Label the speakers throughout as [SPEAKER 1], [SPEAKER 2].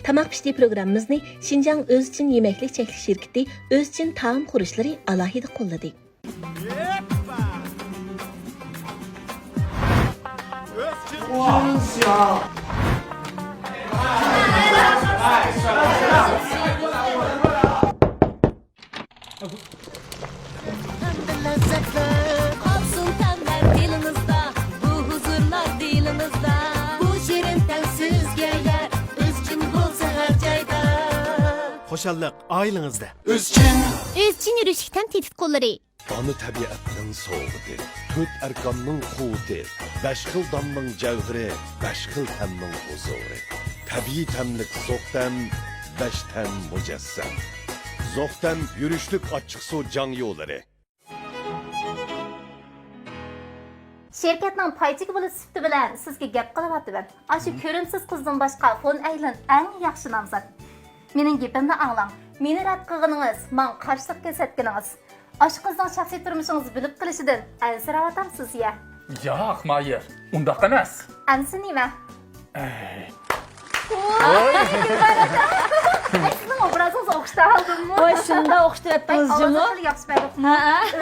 [SPEAKER 1] Tamak pişti programımızı Şinjan Özçin Yemeklik Çeklik Şirketi Özçin Taam Kuruluşları alohida qo'lladi.
[SPEAKER 2] Olsun temler dilinizde, bu huzurlar dilinizde. Bu şirin telsiz geyer, özçün bulsa her cayda.
[SPEAKER 3] Xo'shalliq oilangizda.
[SPEAKER 2] Özçün yürüyüşükten tehdit kolları.
[SPEAKER 4] Ana tabiatning so'g'idi, to'rt arkonning quvvati, 5 xil donning javhiri, 5 xil tamning huzuri. Tabiiy tamlik zo'qdan, 5 tam mujassam. Zo'qdan yurishlik ochiq suv jang yo'llari.
[SPEAKER 5] Şirketning paychiga bo'lib sifti bilan sizga gap qilyapman. Ashu ko'rimsiz qizdan boshqa fon aylan eng yaxshi nomzod. Mening gapimni anglang. Meni rad qilganingiz, men qarshilik ko'rsatganingiz. Ash qizning shaxsiy turmushingizni bilib qilishidan ansirayotamsiz ya.
[SPEAKER 6] Yo'q, Mayer. Undaq emas.
[SPEAKER 5] Ansi nima? Sizning obrazingiz o'xshata oldimmi?
[SPEAKER 7] Voy, shunda o'xshatyapmiz jimi?
[SPEAKER 5] Yaxshi bayroqmi?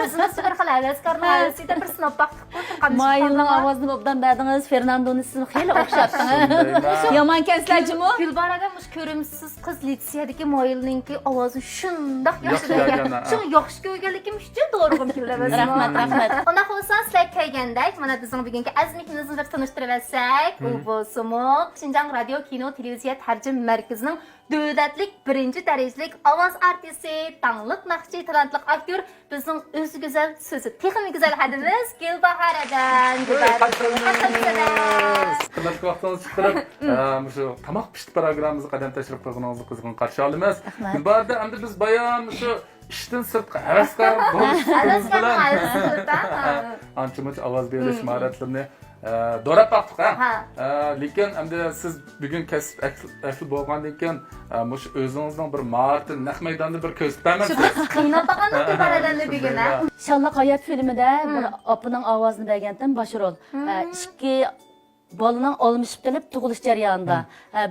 [SPEAKER 5] O'zimiz bir xil havaskorlar havasida bir sinab baqib qo'ydik.
[SPEAKER 7] Mayilning ovozini obdan berdingiz, Fernandoni sizni xeyli o'xshatdingiz. Yomonkansizlar jimi?
[SPEAKER 5] Gulbaraga mush ko'rimsiz qiz litseyadagi Moyilningki ovozi shundoq yaxshi
[SPEAKER 6] Yaxshi
[SPEAKER 5] ekan.
[SPEAKER 6] ekan,
[SPEAKER 5] Shuni yaxshi ko'rganligim uchun to'g'ri keladi.
[SPEAKER 7] Rahmat.
[SPEAKER 5] Unda bo'lsa sizlar kelgandek, mana bizning bugungi azmikimizni bir tanishtirib olsak, u bo'lsa-mu Xinjiang radio kino televiziya tarjim markazining davlatlik birinchi darajalik ovoz artisti, tanliq naqshchi talantli aktyor, bizning o'zi go'zal, so'zi texnik go'zal hadimiz Gulbaharadan.
[SPEAKER 6] Qimmatli vaqtingizni chiqarib, shu tamoq pishti programmamizga qadam tashrif qilganingizni qizg'in qarshi olamiz. Gulbarda endi biz bayon shu ishdan sirtqa havaskor bo'lish bilan ancha-muncha ovoz berish mahoratlarini do'rab baqdik. Lekin endi siz bugun kasb asl bo'lgandan keyin mush o'zingizning bir mahoratni naq maydonda bir ko'rsatamiz.
[SPEAKER 5] Qiynab baqani Gulbaradan bugun.
[SPEAKER 7] Shalloq hayot filmida bir opaning ovozini bergandim, Bashirol. Ikki bolaning olmishib kelib tug'ilish jarayonida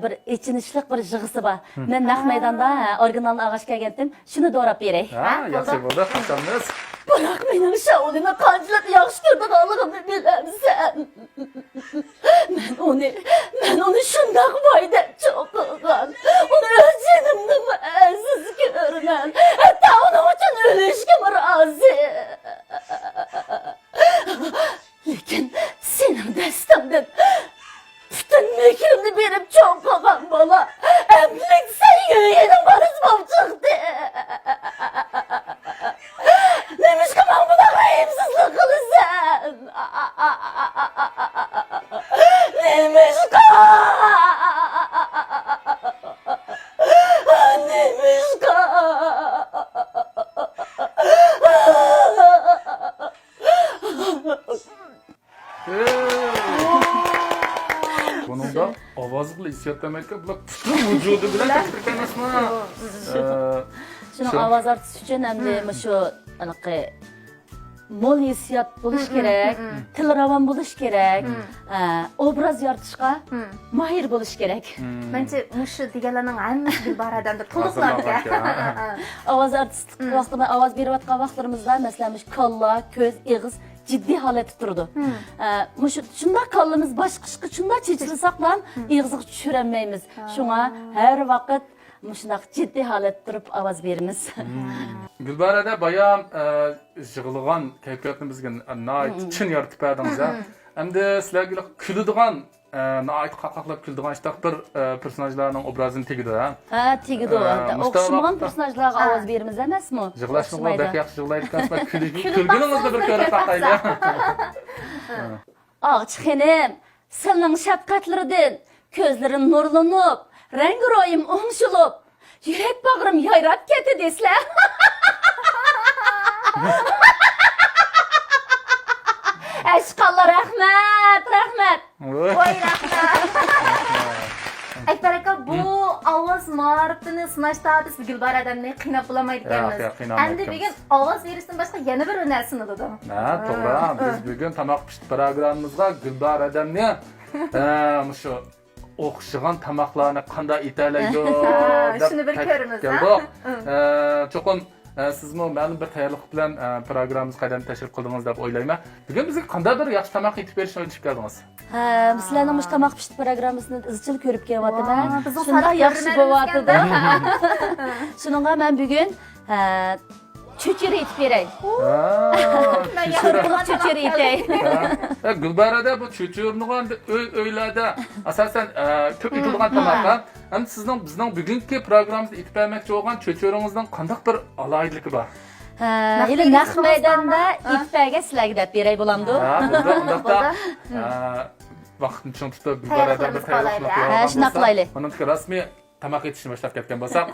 [SPEAKER 7] bir ichinishlik bir yig'isi bor. Men naq maydonda originalni ag'ash kelgandim. Shuni do'rab beray.
[SPEAKER 6] Yaxshi bo'ldi, xushamiz.
[SPEAKER 7] Biroq mening Shaolini qanchalik yaxshi ko'rganligimni bilamsan. Men uni shundoq boyda cho'qigan. Uni o'z jinimning aziz ko'raman. Hatto uning uchun o'lishga rozi. Lekin sening dastamdan butun mehrimni berib cho'qigan bola amlik sayyoyini boriz bo'lib chiqdi. Nemishqa men bunaqa ayibsizlik qilasan? Nemishqa?
[SPEAKER 6] Buningda ovoz bilan hissiyotlamakka bular butun vujudi bilan tadbiq emasmi?
[SPEAKER 7] Shuni ovoz artisti uchun hamda shu anaqa mol hissiyot bo'lish kerak, til ravon bo'lish kerak, obraz yoritishga mahir bo'lish kerak.
[SPEAKER 5] Menimcha mushu deganlarning hammasi Gulbaradandir, to'liqlangan.
[SPEAKER 7] Ovoz artisti vaqtida ovoz berayotgan vaqtlarimizda masalan kolla, ko'z, og'iz ciddi holatda turdi. Shunda kollamiz boshqishga shunda chechilsak ham og'izga tushirolmaymiz. Shunga har vaqt shunday ciddi holatda turib ovoz beramiz.
[SPEAKER 6] Gulbarada bayon yig'ilgan kayfiyatni bizga chin yoritib berdingiz. Endi sizlarga kuladigan, noit qaqaqlab kuladigan ishtaq bir personajlarning obrazini tegdi.
[SPEAKER 7] Tegdi. O'xshamagan personajlarga ovoz beramiz emasmi?
[SPEAKER 6] Yig'lashni bak yaxshi yig'layotgansizlar, kulguningizni bir ko'rib taqaydi.
[SPEAKER 7] Ağçxenim, senin şefkatlerinden gözlerin nurlanıp, rengi royum omşulup, yürek bağrım yayrap keti desler. Eşkallah rahmet.
[SPEAKER 5] Voy rahmat. Akbar aka, bu ovoz mahoratini sinashda biz Gulbaradan qiynab bo'lmaydiganmiz. Endi bugun ovoz berishdan boshqa yana bir narsani dedim.
[SPEAKER 6] To'g'ri. Biz bugun tamoq pishti programmamizga Gulbaradanni shu o'xshagan tamoqlarni qanday etalaydi
[SPEAKER 5] shuni bir ko'ramiz,
[SPEAKER 6] cho'qim sizmi ma'lum bir tayyorlik bilan programmamiz qadam tashrif qildingiz deb o'ylayman. Bugun bizga qanday bir yaxshi tamoq etib berishni o'ylab keldingiz?
[SPEAKER 7] Sizlarning mush tamoq pishit programmasini izchil ko'rib kelyapman.
[SPEAKER 5] bizning
[SPEAKER 7] Shunda
[SPEAKER 5] san'at
[SPEAKER 7] yaxshi bo'lyapti-da. Shuningga men bugun cho'chir etib beray. Cho'chir etay.
[SPEAKER 6] Gulbarada bu cho'chirnigan uylarda asosan ko'p etilgan tamoq. Ham sizning bizning bugungi programmamizda etib bermoqchi bo'lgan cho'chiringizning qanday bir alohidligi bor?
[SPEAKER 7] Yine naq maydonda itpaga sizlarga deb beray bo'lamdi.
[SPEAKER 6] Vaqtni chong tutib Gulbarada bir tayyorlik
[SPEAKER 7] Ha, shunaqa qilaylik.
[SPEAKER 6] Bundan rasmiy tamoq etishni boshlab ketgan bo'lsak,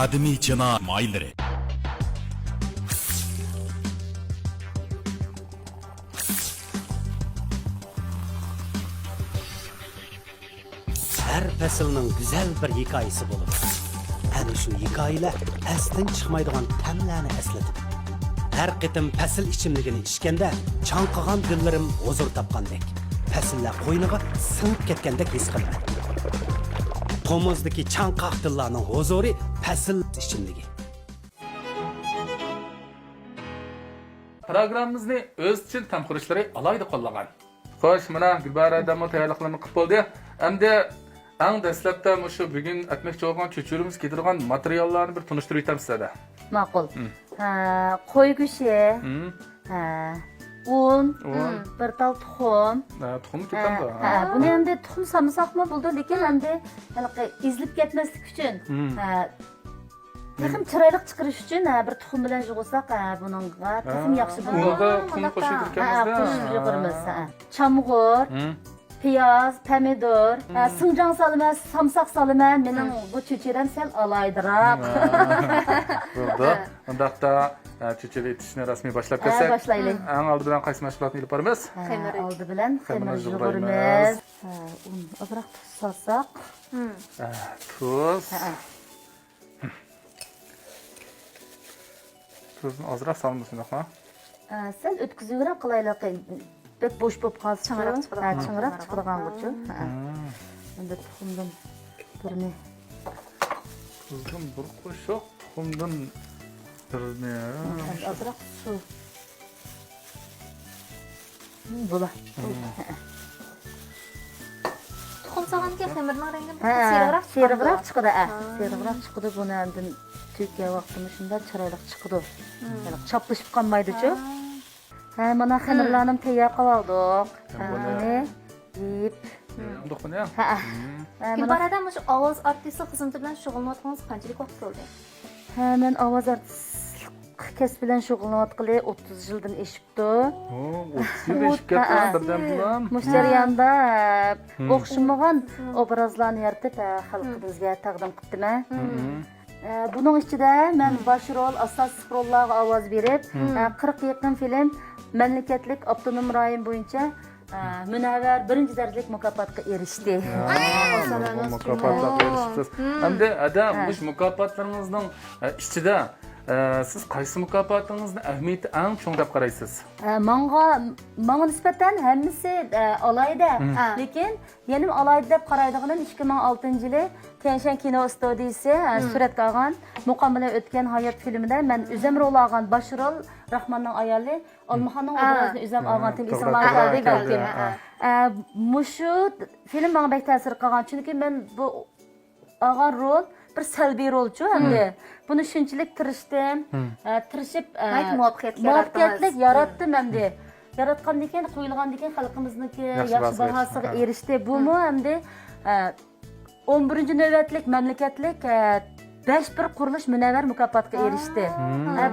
[SPEAKER 8] Qadimiy chino moylari.
[SPEAKER 9] Her faslning güzel bir hikoyasi bo'ladi. Ana shu hikoyalar asdan chiqmaydigan ta'mlarni eslatib. Har qitim fasl ichimligini ichganda chanqagan dillarim huzur topgandek, fasllar qo'yniga singib ketgandek his qilaman. Qo'mizdagi chanqaq dillarning huzuri fasl ichimligi.
[SPEAKER 6] programmamizni o'z uchun tamxurishlari alayda qo'llagan. Xo'sh, mana Gulbarada tayyorliklarni qilib bo'ldi. Endi eng dastlabda shu bugun aytmoqchi bo'lgan cho'chirimiz keltirgan materiallarni bir tunishtirib o'tamiz sizlarga.
[SPEAKER 7] Ma'qul. Qo'y go'shti, un, bir tal tuxum.
[SPEAKER 6] Tuxum ketadi.
[SPEAKER 7] Buni endi tuxum samsaqmi bo'ldi, lekin endi izlib ketmaslik uchun, texim chiroyli chiqarish uchun bir tuxum bilan yig'ilsak, buningga texim yaxshi bo'ladi.
[SPEAKER 6] Unga tuxum qo'shib turganmizda.
[SPEAKER 7] Qo'shib yig'irmiz. Chamg'ur, piyoz, pomidor, sinjang salaman, samsaq salaman. Mening bu cho'chiram sal alaydiroq.
[SPEAKER 6] Bo'ldi. Undaqda cho'chir etishni rasmiy boshlab ketsak.
[SPEAKER 7] Boshlaylik.
[SPEAKER 6] Eng oldi bilan qaysi mashg'ulotni ilib boramiz?
[SPEAKER 7] Oldi bilan xamirni
[SPEAKER 6] yig'iramiz.
[SPEAKER 7] yig'irmiz. Un ozroq tuz solsak.
[SPEAKER 6] Tuz. Tuzni ozroq solmasinmi?
[SPEAKER 7] Sen o'tkazuvroq qilaylik. Bek bo'sh bo'lib qolsa, ching'irab chiqadigan uchun. Endi tuxumdan birini
[SPEAKER 6] Tuzdan bir qo'shiq, tuxumdan birini.
[SPEAKER 7] ozroq suv. Bo'lar.
[SPEAKER 5] Tuxum solgandan xamirning rangi
[SPEAKER 7] seriqroq chiqadi. Seriqroq chiqadi. Buni endi to'kkan vaqtida shunda chiroyli chiqadi. Chaplashib qolmaydi-ku. Mana xamirlarni tayyor qilib oldik. Buni yeb.
[SPEAKER 6] Do'qini.
[SPEAKER 5] Gulbarada shu ovoz artisti xizmati bilan shug'ullanayotganingiz qanchalik vaqt bo'ldi?
[SPEAKER 7] Men ovoz artist kasb bilan shug'ullanayotgani 30 yildan eshibdi.
[SPEAKER 6] 30 yil eshib ketgan birdan bilan.
[SPEAKER 7] Mush jarayonda o'xshamagan obrazlarni yaratib xalqimizga taqdim qildim. Buning ichida men bosh rol, asosiy rollarga ovoz berib, 40 yaqin film mamlakatlik avtonom rayon bo'yicha Münavver birinci derecelik mukofotga erishdi.
[SPEAKER 6] Mukofotlarga erishibsiz. Endi adam bu mukofotlaringizning ichida siz qaysi mukofotingizni ahamiyati eng chong deb qaraysiz?
[SPEAKER 7] Menga nisbatan hammasi alayda, lekin yenim alayda deb qaraydiganim 2006-yili Tianshan kino studiyasi suratga olgan muqam bilan o'tgan hayot filmida men o'zim rol olgan bosh rol Rahmonning ayoli Olmaxonning obrazini o'zim olgan televizorlarda mushu film menga bek ta'sir qilgan, chunki men bu olgan rol bir salbiy rolchu hamda buni shunchalik tirishdim, tirishib muvaffaqiyatlik yaratdim hamda yaratgandan keyin qo'yilgandan keyin xalqimizniki yaxshi bahosiga erishdi. Bumi hamda 11-navbatlik mamlakatlik 5 bir qurilish munavvar mukofotga erishdi.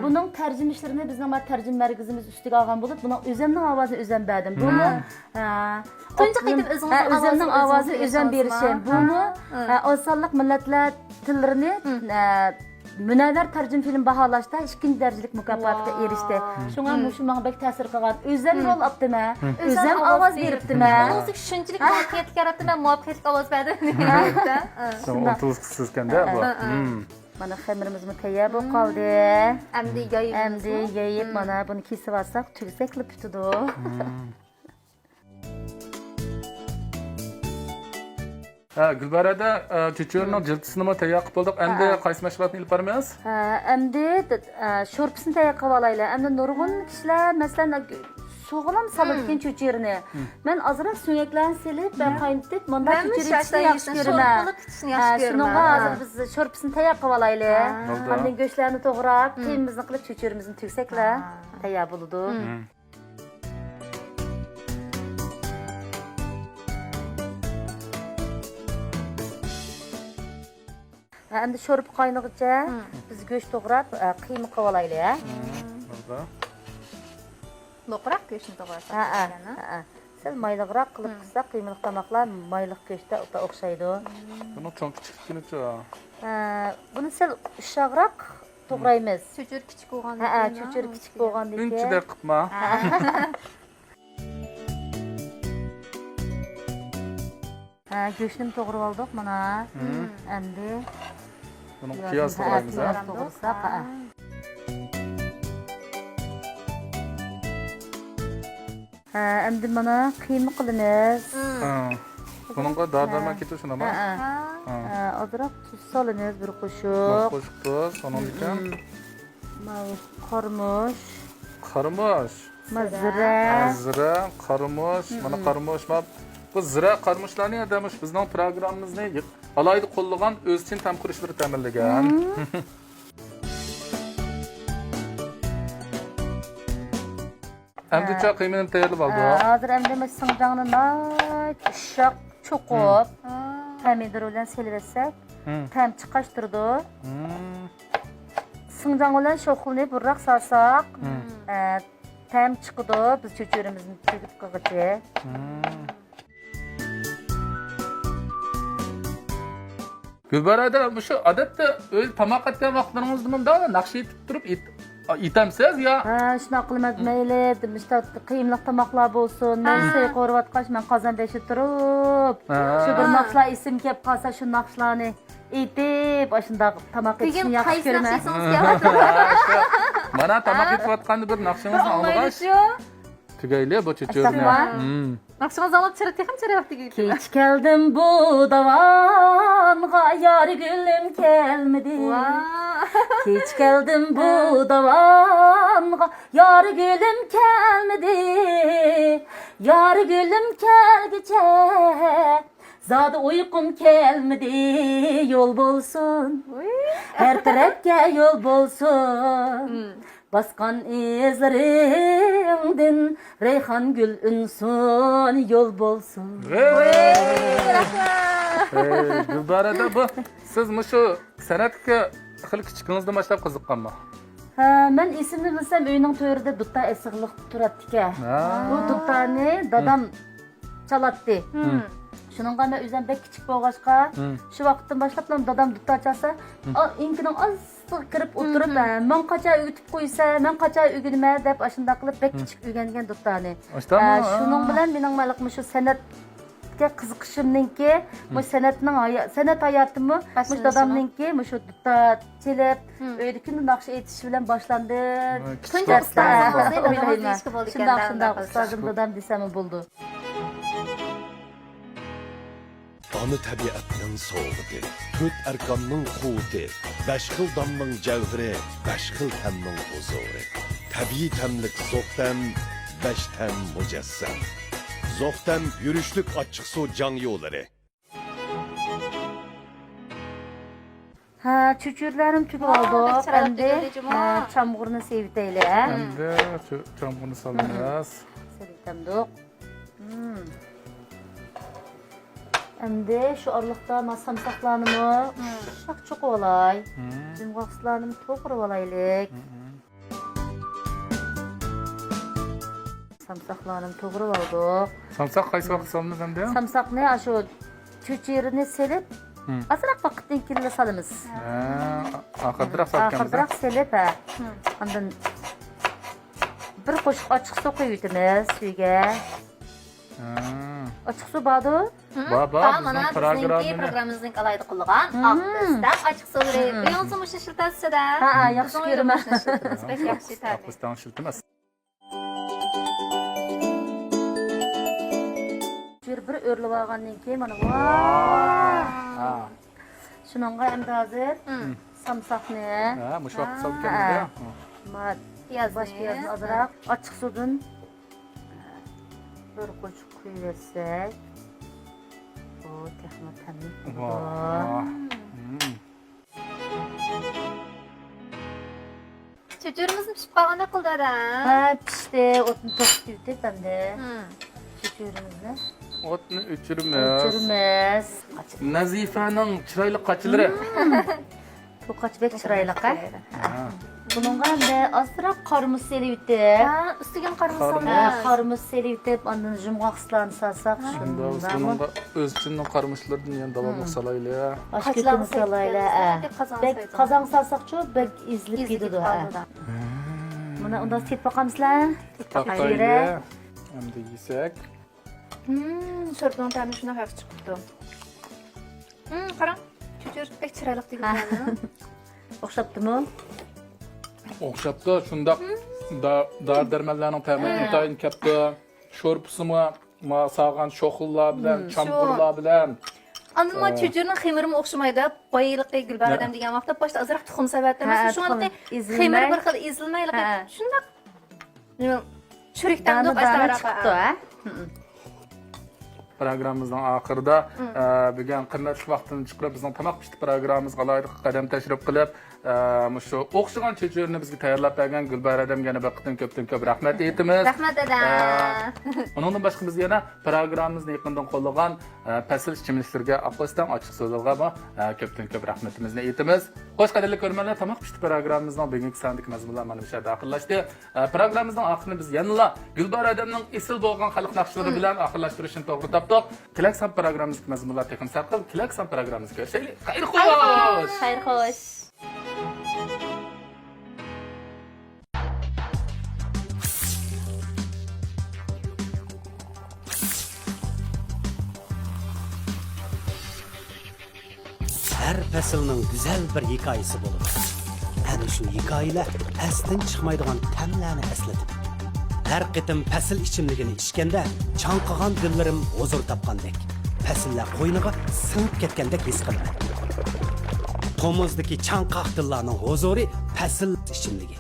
[SPEAKER 7] Bunun tərcümə işlərini bizning tərcümə mərkəzimiz üstüge algan bulup, bunun özümün ovozini özüm berdim. Bunu
[SPEAKER 5] Tunji qitim
[SPEAKER 7] özümün ovozini özüm berishim. Bunu osonlik millatlar tillarini Münevver tercüm film bahalashda 2. derecelik mukofotga erishdi. Shunga mushu menga bek ta'sir qilgan. O'zim rol olibdimi? O'zim ovoz beribdimi?
[SPEAKER 5] O'zi shunchalik muvaffaqiyat yaratdim, men muvaffaqiyat ovoz berdim.
[SPEAKER 6] Sen 30 kızsızkende bu.
[SPEAKER 7] Mana xamirimiz tayyor bo'lib qoldi. Endi yeyib mana buni kesib olsak, tugsak qilib tutadi.
[SPEAKER 6] Gülbarada çöçörünün ciltisini mi tayyor qilib boldik? Endi qaysi mashg'ulotni ilib boramiz?
[SPEAKER 7] Endi sho'rpisini tayyor qilib olaylik. Endi nurg'un kishilar masalan soğulam salıdığın çöçerini. Ben azırak süngeklerini silip ve kaynatып, manda çöçeri içini yaxşı görürüm. Şununla hazır biz şorpisini tayyor qilib olaylik. Ondan göçlerini to'g'rab, kiyimimizni qilib çöçerimizni tüksəklə tayyor bo'ladi. Endi sho'rp qaynag'icha biz go'sht to'g'rab, qiyma qilib olaylik.
[SPEAKER 5] Loqroq go'shtni to'g'rasak.
[SPEAKER 7] Sel mayliqroq qilib qilsak, qiymaliq tomoqlar mayliq go'shtga o'xshaydi.
[SPEAKER 6] Buni cho'ng kichikligicha.
[SPEAKER 7] Buni sel ushoqroq to'g'raymiz.
[SPEAKER 5] Cho'chur kichik bo'lgan.
[SPEAKER 7] Cho'chur kichik bo'lgandek.
[SPEAKER 6] Unchida qilma.
[SPEAKER 7] Go'shtni to'g'rab oldik mana. Endi
[SPEAKER 6] buni qiyos to'g'raymiz.
[SPEAKER 7] To'g'risak, endi mana qiyma qilamiz.
[SPEAKER 6] Bununla dar-darman ketiyor şuna bak.
[SPEAKER 7] Azırak tuz solamiz, bir qo'shiq.
[SPEAKER 6] Qo'shiq tuz, onun için.
[SPEAKER 7] Qarmush.
[SPEAKER 6] Qarmush. Zira, qarmush. Mana qarmush. Bu zira qarmushlarni adamış bizning programmamizni alayda qo'llagan o'z için tam qurishlar ta'minlagan. Endi çok qiymini tayyorlab oldi.
[SPEAKER 7] Hozir endi sinjangni ushoq cho'qib, pomidor bilan selib etsak, tam chiqashtirdi. Sinjang bilan sho'xilni burroq solsak, tam chiqdi. Biz cho'churimizni tegib qilg'ichi.
[SPEAKER 6] Gülbarada şu adette öyle tamak atgan vaqtlaringizda munda naqsh etib turib itamsiz ya.
[SPEAKER 7] Shuna qilmad mayli, demişta qiymliq tomoqlar bo'lsin. Men sey qo'rvatqash, men qozon beshib turib, shu bir naqshlar esim kelib qolsa, shu naqshlarni etib, shunda tomoq etishni yaxshi ko'raman.
[SPEAKER 6] Mana tomoq etayotganda bir naqshingizni olg'ash. Tugayli bu cho'churni.
[SPEAKER 5] Naqshingizni olib chirib ham chiryapti.
[SPEAKER 7] Kech keldim bu davonga, yar gülüm kelmedi. Kech keldim bu davonga, yar gülüm kelmedi. Yar gülüm kelgiçe, zade uykum kelmedi. Yol bolsun, her tarafga yol bolsun. Baskan izlerimden reyhan gül ünsün, yol bolsun.
[SPEAKER 6] Gülbarada bu siz şu sanatga xil kichikingizdan boshlab qiziqqanmi?
[SPEAKER 7] Men esimni bilsam, uyning to'rida dutta esiqliq turadi-ku. Bu duttani dadam chalatdi. Shuningga men o'zim bek kichik bo'lg'achqa, shu vaqtdan boshlab dadam dutta chalsa, inkining ostiga kirib o'tirib, men qachon o'tib qo'ysa, men qachon o'g'inma deb ashunda qilib bek kichik o'rgangan duttani. Shuning bilan mening maliqmi shu san'atga qiziqishimninki, bu san'at hayotimni shu dadamninki, shu dutta chelib, uyda kunda naqsh etish bilan boshlandi. Shunday ustozim dadam desam bo'ldi.
[SPEAKER 4] Ana tabiatning so'g'idi, 4 arkonning quvvati, 5 xil damning javhiri, 5 xil tamning huzuri. Tabiiy tamlik zo'qdan, 5 tam mujassam. Zo'qdan yurishlik ochiq suv jang yo'llari.
[SPEAKER 7] Cho'churlarim tugib oldik. Endi chamg'urni sevitaylik.
[SPEAKER 6] Endi chamg'urni solamiz.
[SPEAKER 7] Sevitamdik. Endi şu aralıkta samsaklarını çok olay. Cımgaqslarını to'g'ri olaylik. Samsaklarını to'g'ri oldu.
[SPEAKER 6] Samsak qaysi vaqt solamiz endi?
[SPEAKER 7] Samsakni shu cho'chirini selib, azroq vaqtdan keyin solamiz.
[SPEAKER 6] Oxirroq solganmiz.
[SPEAKER 7] Oxirroq selib, ondan bir qo'shiq ochiq suv quyib o'tamiz suyga. Ochiq suv bordu?
[SPEAKER 6] Baba,
[SPEAKER 5] Tamam, mana bizning programmamizning alayda qilgan aqdisda ochiq suvri. Uyingizmi shiltasida?
[SPEAKER 7] Ha, yaxshi ko'raman.
[SPEAKER 5] Bek yaxshi tabi.
[SPEAKER 6] Aqlisdan shiltimiz.
[SPEAKER 7] Bir o'rlab olgandan keyin mana voy. Shuningga endi hozir samsaqni,
[SPEAKER 6] Mush vaqt solganmiz.
[SPEAKER 7] baş piyozni azroq ochiq suvdan bir qo'shib quyib bersak, bu texmo tamim.
[SPEAKER 5] Çocuğumuzni pishib qolganda qildi da.
[SPEAKER 7] Ha, pishdi, o'tni to'qib yutib endi. Cho'churimizni
[SPEAKER 6] Otni o'chirimiz.
[SPEAKER 7] o'chiramiz.
[SPEAKER 6] Nazifaning chiroyli qachilari.
[SPEAKER 7] To'qachbek chiroyliqa. Buningga endi ozroq qarmuz selib yutib.
[SPEAKER 5] Ha, ustiga qarmuz soldi.
[SPEAKER 7] Qarmuz selib yutib, ondan jumg'aqslarni solsak,
[SPEAKER 6] Buningga o'zchining qarmushlaridan yana davomli solaylik.
[SPEAKER 7] Aşketini salayla. Bek qozon salsaqchu, bek izlib ketadi. Buni undan set boqamizlar.
[SPEAKER 6] Taqaylik. Endi yesak.
[SPEAKER 5] Sho'rpaning ta'mi shunaqa yaxshi chiqibdi. Qarang. Cho'chur bek chiroyli degan.
[SPEAKER 7] O'xshabdimi?
[SPEAKER 6] O'xshabdi, shundoq dardarmanlarning ta'mi intayin katta. Sho'rpisimi, sog'an sho'xillar bilan, champurlar bilan.
[SPEAKER 5] Andan çocuğunun xemirimi o'xshamaydi. Boyiliqi Gulbaradam degan vaqtda boshda azroq tuxum savatamiz. Shuningdek xemir bir xil ezilmaylik. Shundoq. Churikdan
[SPEAKER 7] chiqdi, ha?
[SPEAKER 6] Programmamızın oxirida bugun qimmatli vaqtini chiqarib bizning tamoq pishti programmamizga loyiq qadam tashrif qilib, shu o'xshagan cho'churni bizga tayyorlab bergan Gulbar adamga yana bir ko'pdan ko'p rahmat aytamiz.
[SPEAKER 5] Rahmat dada.
[SPEAKER 6] Undan boshqa biz yana programmamizni yaqindan qo'llagan pasl ichimliklarga aqosdan ochiq so'zlarga ko'pdan ko'p rahmatimizni aytamiz. Xo'sh, qadrli ko'rmanlar, tamoq pishti programmamizning bugungi sondik mazmunlar mana bu yerda oxirlashdi. Programmamizning oxirini biz yana Gulbar adamning esil bo'lgan xalq naqshlari bilan oxirlashtirishni to'g'ri topdik. Tilaksan programmamizga mazmunlar tekin sarqib, Tilaksan programmamizga ko'rishaylik. Xayr xo'sh.
[SPEAKER 7] Xayr xo'sh.
[SPEAKER 9] Her faslning güzel bir hikoyasi bo'lib, ana shu hikoyalar asdan chiqmaydigan ta'mlarni eslatib, har qitim fasl ichimligini ichganda chanqagan dillarim huzur topgandek, fasllar qo'yniga singib ketgandek his qilaman. To'muzdagi chanqaq dillarning huzuri fasl ichimligi.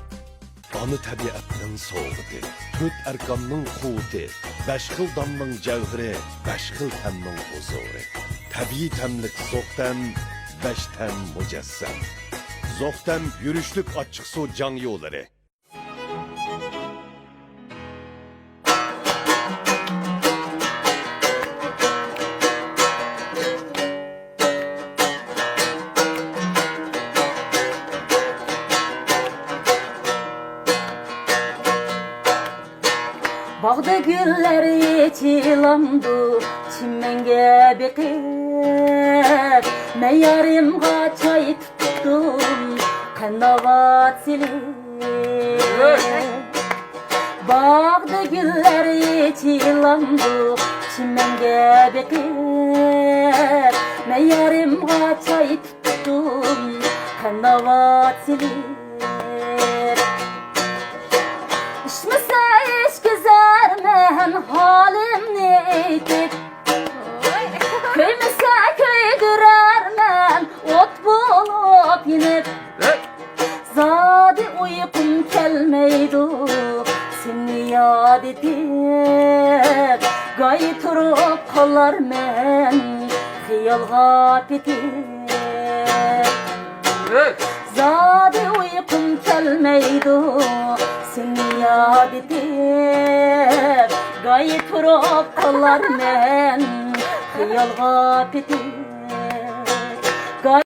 [SPEAKER 4] Ana tabiatning so'g'idi, to'rt arkonning quvvati, besh xil donning javhiri, besh xil tamning huzuri. Tabiiy tamlik zo'qdan, besh tam mujassam. Zo'qdan yurishlik ochiq suv jang yo'llari.
[SPEAKER 7] Bağda güller yeçilamdı, çimenge bekip. Men yarimga çay tuttum, kandavat silip. Bağda güller yeçilamdı, çimenge bekip. Men yarimga çay tuttum, kandavat silip. İşmese iş güzermen halimni eytip. Köymese köydürermen ot bulup inip. Zadi uykum kelmeydu seni yad edip. Gayı turup kallar men xiyalga petip. Zadi uykum kelmeydu seni yad edip. Gayı turup kallar men Yalğa petin